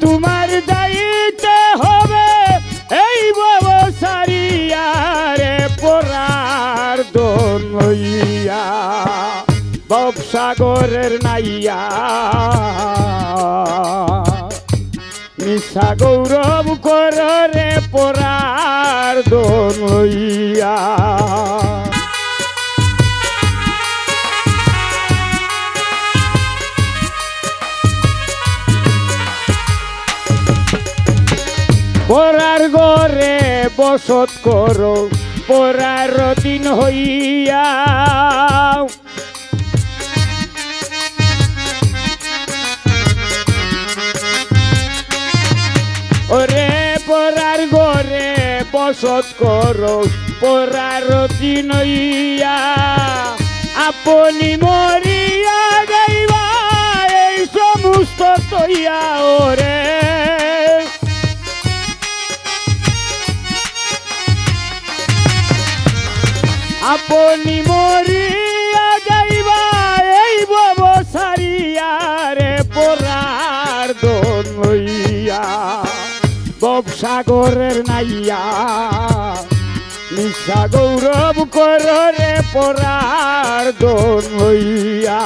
তোমার দায়িত্ব হবে এই ব্যবসারিয়ারে পরার দন হইয়া ভবসাগরের নাইয়া মিশা গৌরব করে পরার দন হইয়া পরার ঘরে বসত করো পরার দিন হইয়া ওরে পরার ঘরে বসত করো পরার দিন হইয়া আপনি মরিয়া যাইবা এই সমস্ত তৈয়া ওরে আপনি মরিয়া যাইবা এই ব্যবসারিয়ারে পরার দন হইয়া ভবসাগরের নাইয়া মিশা গৌরব করে পরার দন হইয়া